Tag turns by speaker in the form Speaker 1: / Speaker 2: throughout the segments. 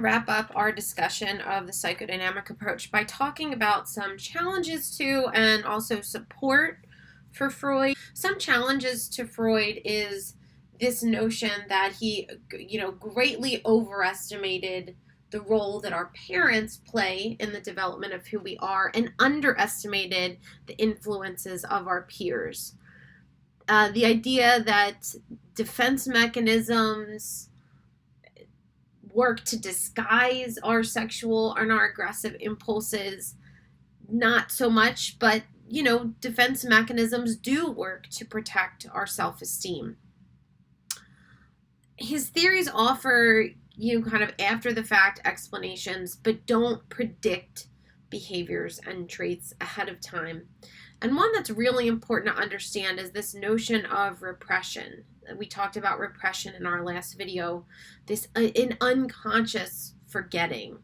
Speaker 1: to wrap up our discussion of the psychodynamic approach by talking about some challenges to and also support for Freud. Some challenges to Freud is this notion that he, greatly overestimated the role that our parents play in the development of who we are and underestimated the influences of our peers. The idea that defense mechanisms work to disguise our sexual and our aggressive impulses, not so much, but defense mechanisms do work to protect our self-esteem. His theories offer kind of after the fact explanations, but don't predict behaviors and traits ahead of time. And one that's really important to understand is this notion of repression. We talked about repression in our last video, this an unconscious forgetting.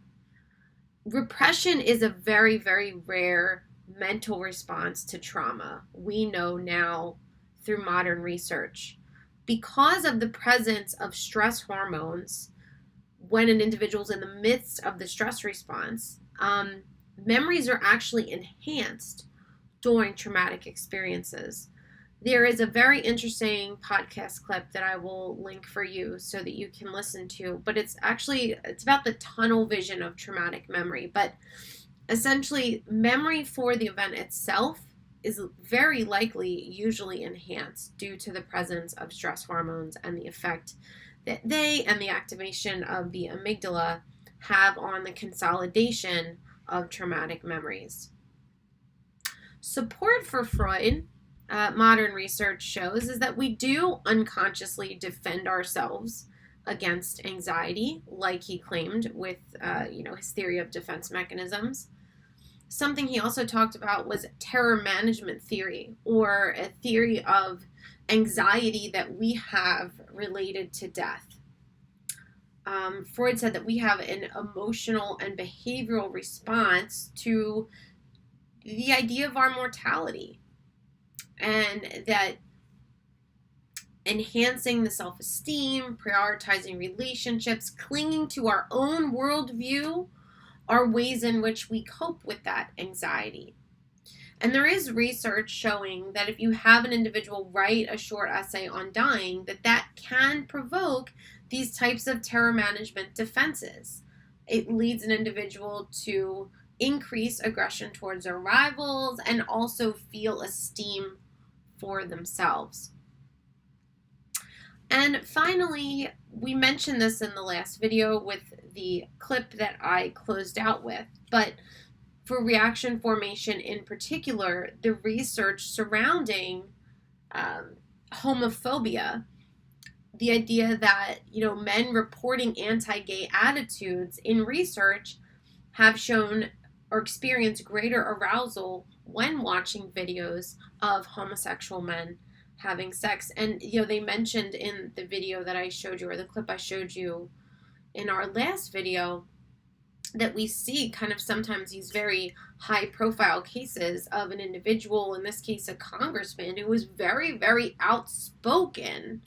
Speaker 1: Repression is a very, very rare mental response to trauma. We know now through modern research. Because of the presence of stress hormones, when an individual's in the midst of the stress response, memories are actually enhanced during traumatic experiences. There is a very interesting podcast clip that I will link for you so that you can listen to, but it's about the tunnel vision of traumatic memory. But essentially, memory for the event itself is very likely usually enhanced due to the presence of stress hormones and the effect that they and the activation of the amygdala have on the consolidation of traumatic memories. Support for Freud, modern research shows, is that we do unconsciously defend ourselves against anxiety, like he claimed with his theory of defense mechanisms. Something he also talked about was terror management theory, or a theory of anxiety that we have related to death. Freud said that we have an emotional and behavioral response to the idea of our mortality, and that enhancing the self-esteem, prioritizing relationships, clinging to our own worldview are ways in which we cope with that anxiety. And there is research showing that if you have an individual write a short essay on dying, that can provoke these types of terror management defenses. It leads an individual to increase aggression towards their rivals and also feel esteem for themselves. And finally, we mentioned this in the last video with the clip that I closed out with, but for reaction formation in particular, the research surrounding homophobia, the idea that men reporting anti-gay attitudes in research have shown or experienced greater arousal when watching videos of homosexual men having sex. And they mentioned in the video that I showed you, or the clip I showed you in our last video, that we see kind of sometimes these very high profile cases of an individual, in this case a congressman, who was very, very outspoken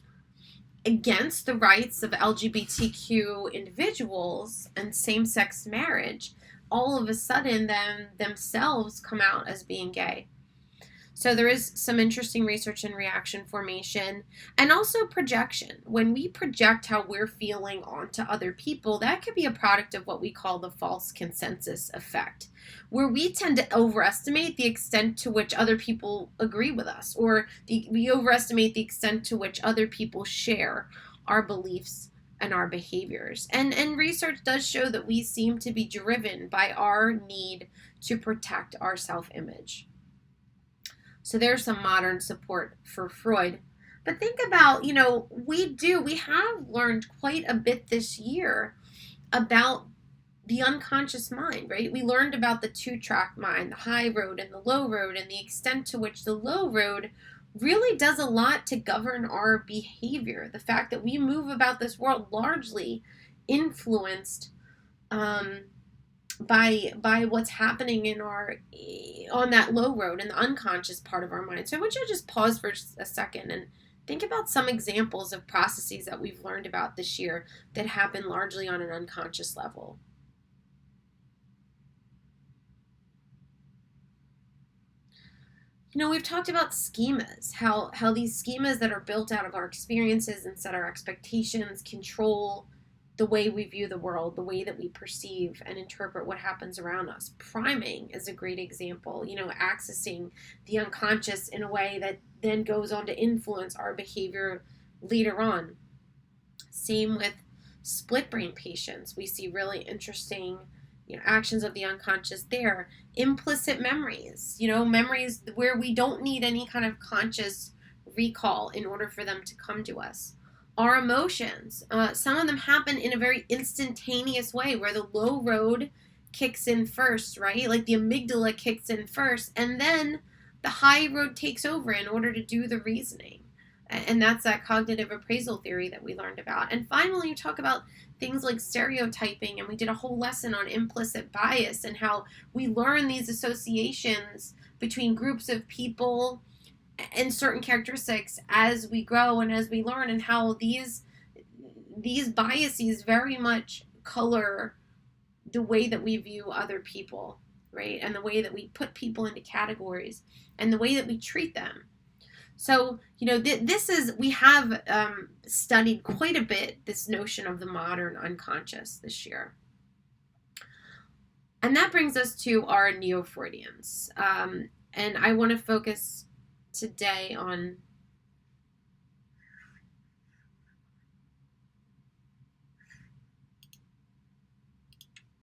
Speaker 1: against the rights of LGBTQ individuals and same-sex marriage, all of a sudden then themselves come out as being gay. So there is some interesting research in reaction formation and also projection. When we project how we're feeling onto other people, that could be a product of what we call the false consensus effect, where we tend to overestimate the extent to which other people agree with us, or we overestimate the extent to which other people share our beliefs and our behaviors. And research does show that we seem to be driven by our need to protect our self-image. So there's some modern support for Freud. But think about, we have learned quite a bit this year about the unconscious mind, right? We learned about the two-track mind, the high road and the low road, and the extent to which the low road really does a lot to govern our behavior. The fact that we move about this world largely influenced by what's happening on that low road in the unconscious part of our mind. So I want you to just pause for a second and Think about some examples of processes that we've learned about this year that happen largely on an unconscious level. We've talked about schemas, how these schemas that are built out of our experiences and set our expectations control the way we view the world, the way that we perceive and interpret what happens around us. Priming is a great example, accessing the unconscious in a way that then goes on to influence our behavior later on. Same with split brain patients. We see really interesting actions of the unconscious there. Implicit memories, memories where we don't need any kind of conscious recall in order for them to come to us. Our emotions, some of them happen in a very instantaneous way where the low road kicks in first, right? Like the amygdala kicks in first, and then the high road takes over in order to do the reasoning. And that's that cognitive appraisal theory that we learned about. And finally, you talk about things like stereotyping, and we did a whole lesson on implicit bias and how we learn these associations between groups of people and certain characteristics as we grow and as we learn, and how these biases very much color the way that we view other people, right? And the way that we put people into categories and the way that we treat them. So, we have studied quite a bit this notion of the modern unconscious this year. And that brings us to our neo-Freudians. And I want to focus today on